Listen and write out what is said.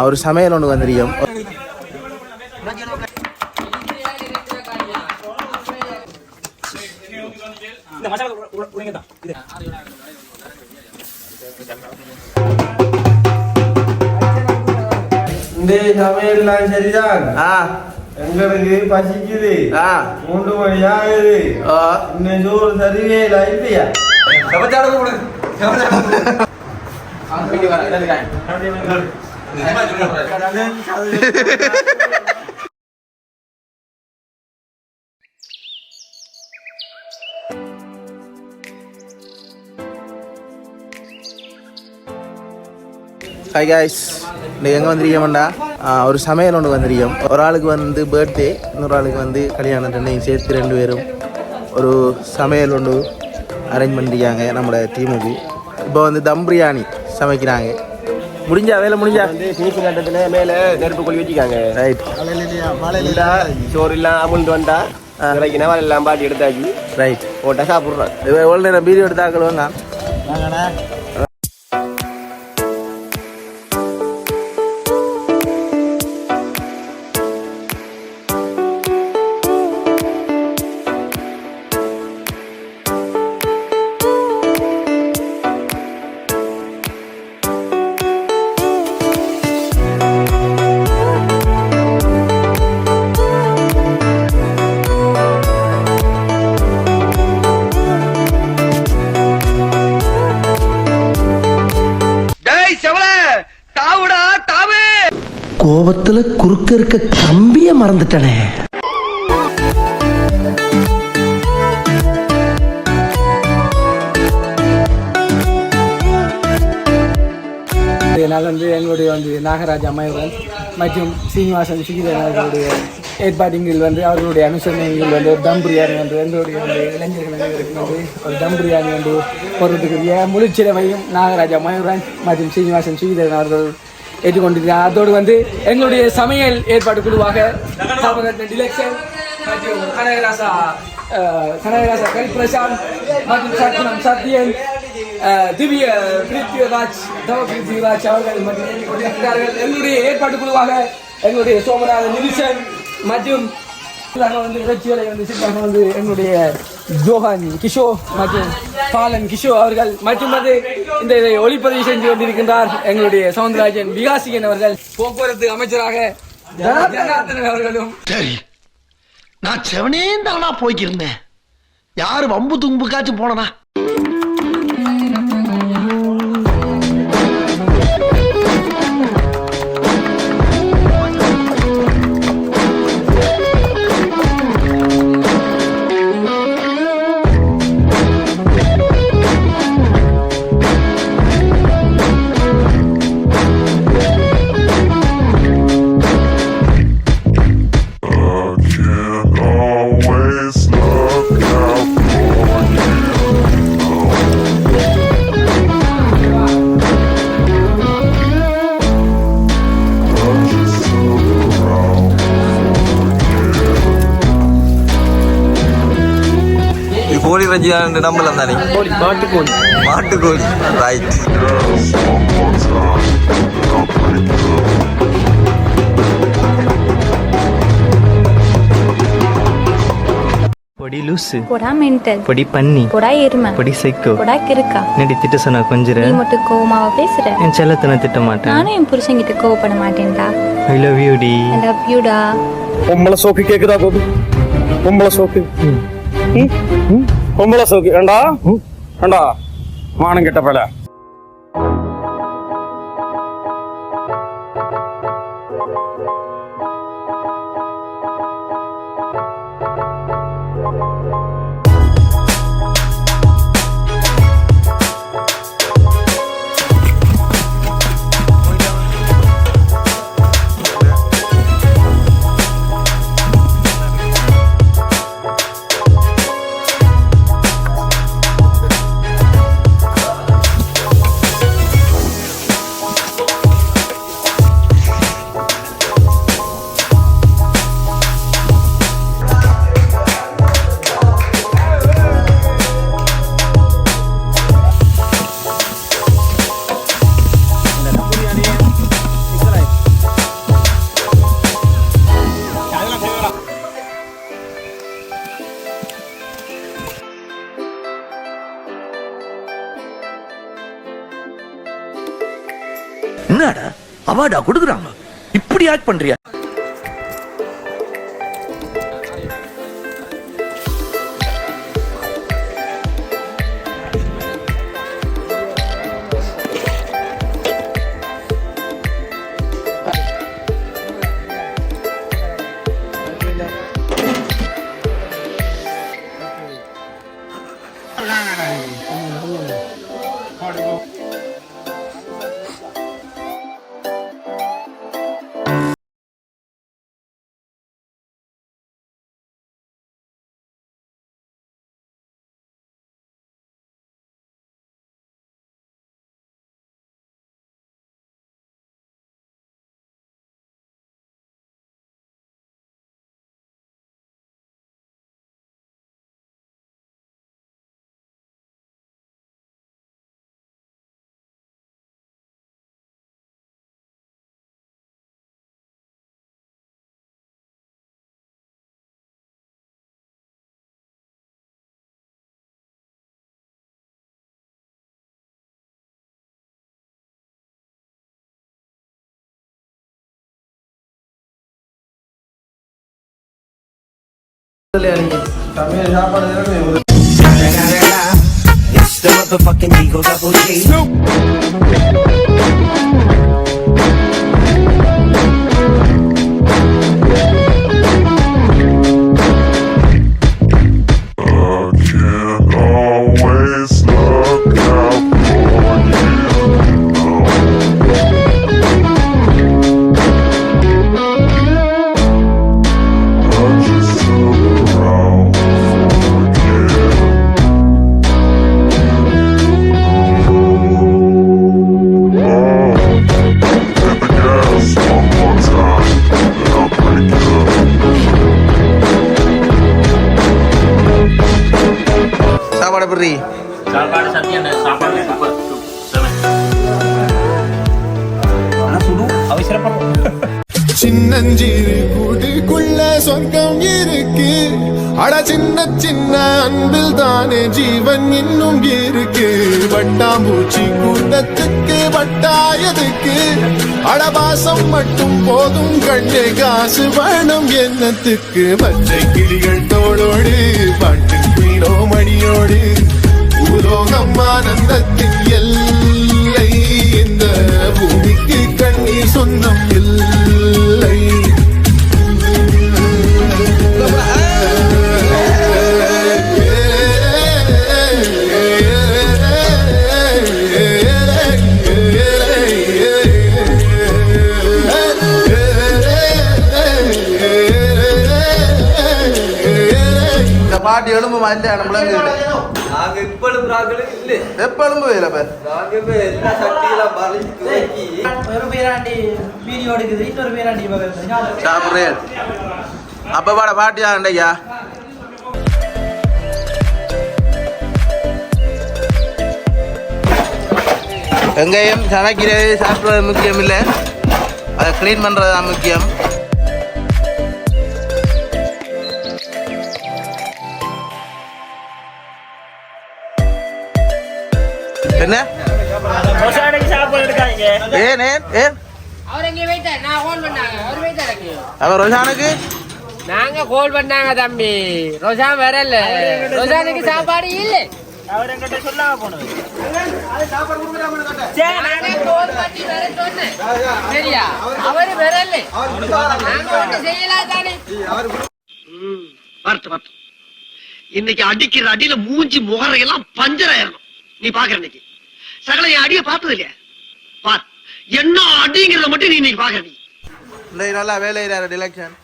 ஒரு சமையல் ஒன்று வந்திருக்கோம். இந்த சமையல்லாம் சரிதான். எங்களுக்கு பசிக்குது. 3 மணி ஆகுது. இன்னும் சோறு சரிவே இல்லை. இல்லையா ஹாய் காய்ஸ், இன்றைக்கி எங்கே வந்திருக்கோம்டா ஒரு சமையல் ஒன்று வந்திருக்கோம். ஒரு ஆளுக்கு வந்து பர்த்டே, இன்னொரு ஆளுக்கு வந்து கல்யாணம். ரெண்டையும் சேர்த்து 2 பேரும் ஒரு சமையல் ஒன்று அரேஞ்ச் பண்ணிருக்காங்க நம்மளோட டீமுக்கு. இப்போ வந்து தம் பிரியாணி சமைக்கிறாங்க. முடிஞ்சா வேலை முடிஞ்சா வந்து ஃபினிஷிங் கட்டத்தில் மேலே நெருப்பு கொள்ளி வச்சுக்காங்க. ரைட். மழை இல்லை, சோறு எல்லாம் அமுழ்ந்து வந்தா கிடைக்கினா எல்லாம் பாட்டி எடுத்தாச்சு. ரைட், போட்டால் சாப்பிட்றோம். எவ்வளோ நேரம் வீடியோ எடுத்தாக்கலுவாங்க. கோபத்துல குறுக்க இருக்க கம்பிய மறந்துட்டனே. இதனால் வந்து எங்களுடைய வந்து நாகராஜ் அம்மையுடன் மற்றும் சீனிவாசன் சுகிதனுடைய ஏற்பாடுகளில் வந்து அவர்களுடைய அனுசரணைகள் வந்து ஒரு தம் பிரியாணி வந்து எங்களுடைய வந்து இளைஞர்கள் அனைவருக்கும் வந்து ஒரு தம் பிரியாணி வந்து போடுறதுக்குரிய முழுச்சிறவையும் நாகராஜ் அம்மையுடன் மற்றும் சீனிவாசன் சுகிதன் அவர்கள் ஏற்றுக்கொண்டிருக்கிறார். அதோடு வந்து எங்களுடைய சமையல் ஏற்பாடு குழுவாக டிலெக்ஷன் மற்றும் கனகராசா கல் பிரசாந்த் மற்றும் சத்னம் சத்யன் திவ்ய பிரித்விராஜ் பிரித்விராஜ் அவர்கள் மற்றும் ஏற்றுக்கொண்டிருக்கிறார்கள். எங்களுடைய ஏற்பாடு குழுவாக எங்களுடைய சோமநாத நிதிஷன் மற்றும் வந்து நிகழ்ச்சிகளை வந்து சிறப்பாக வந்து எங்களுடைய ஜோஹான் கிஷோர் மற்றும் பாலன் கிஷோர் அவர்கள் மற்றும் வந்து இந்த ஒளிப்பதிவு செஞ்சு கொண்டிருக்கின்றார் எங்களுடைய சவுந்தரராஜன் விகாசிகன் அவர்கள். போக்குவரத்து அமைச்சராக ஜனார்தனன் அவர்களும். சரி, நான் செவனே தானா போய்க்கிருந்தேன். யாரு வம்பு தும்புக்காச்சும் போனனா? கோழி ரஞ்சிதான் நம்பலாம் தானே. மாட்டுக்கோழி ரைட். பொடி லூசு, பொடா மென்டல், பொடி பன்னி, பொடா எருமை, பொடி சைக்கோ, பொடா கிறுக்கா. என்னடி திட்ட சொன்னா கொஞ்சம் நீ மட்டும் கோவமாவா பேசுற? என் செல்லத்தை திட்ட மாட்டேன். நானும் என் புருஷன் கிட்ட கோவப்பட மாட்டேன்டா. ஐ லவ் யூ டி. ஐ லவ் யூ டா. பொம்பளை சோக்கு கேக்குதா கோபி? பொம்பளை சோக்கு பொம்பளை சோக்கு ஏண்டா ஏண்டா மானம் கெட்ட பல. அவார்டா கொடுக்குறாங்க, இப்படி ஆக்ட் பண்றியா? சமையல் சாப்பாடு It's the motherfucking Eagle Double G. சாப்பாடு எப்படி சாப்பாடு சத்தியம் சாப்பாடு சூப்பர் அவசரப்படுறோம். சின்னஞ்சிறு கூட்டுக்குள்ள சொர்க்கம் இருக்கு. அட சின்ன சின்ன அன்பில் தானே ஜீவன் இன்னும் இருக்கு. வட்டாம்பூச்சி கூட்டத்துக்கு வட்டாயதுக்கு அடபாசம் மட்டும் போதும் கண்ணே, காசு வேணும் என்னத்துக்கு. பச்சை கிளிகள் தோளோடு பாட்டு குயிலோ மணியோடு பூலோகம் ஆனந்தத்தின் எல்லை. இந்த பூமிக்கு கண்ணீர் சொந்தம் இல்லை. இந்த பாட்டி எலும்பு மாதிரி நம்மள நாங்க இப்ப எழுப்புறாங்களே இல்ல, எப்ப எலும்பு வேலை பேர் நாங்க இப்ப எல்லா சக்தியெல்லாம் மறைஞ்சு ஒரு பேராண்டி வீடியோ எடுக்குது, இன்னொரு பேராண்டி சாப்பிட்றேன். அப்ப பாட பாட்டியா அண்டையா வெங்காயம் சமைக்கிறது சாப்பிட்றது முக்கியம் இல்லை, அதை க்ளீன் பண்ணுறது தான் முக்கியம். என்ன ஏன் ஏன் ஏன் அவர் ரோஷானுக்கு நாங்க கோல் பண்ணாங்க தம்பி, ரோஷா வரல, ரோஷானுக்கு சாப்பாடு இல்ல. அவர் என்கிட்ட சொல்லாம போனது. சரியா, அவரு வரல, நாங்க ஒண்ணு செய்யலாம் தானே. இன்னைக்கு அடிக்கிற அடியில மூஞ்சி முகரையெல்லாம் பஞ்சராயிரணும். நீ பாக்குற இன்னைக்கு சகல என் அடிய பார்த்தது இல்லையா? பார் என்ன அடிங்கிறத மட்டும் நீ இன்னைக்கு பாக்குற. நல்லா வேலை டிலக்ஷன்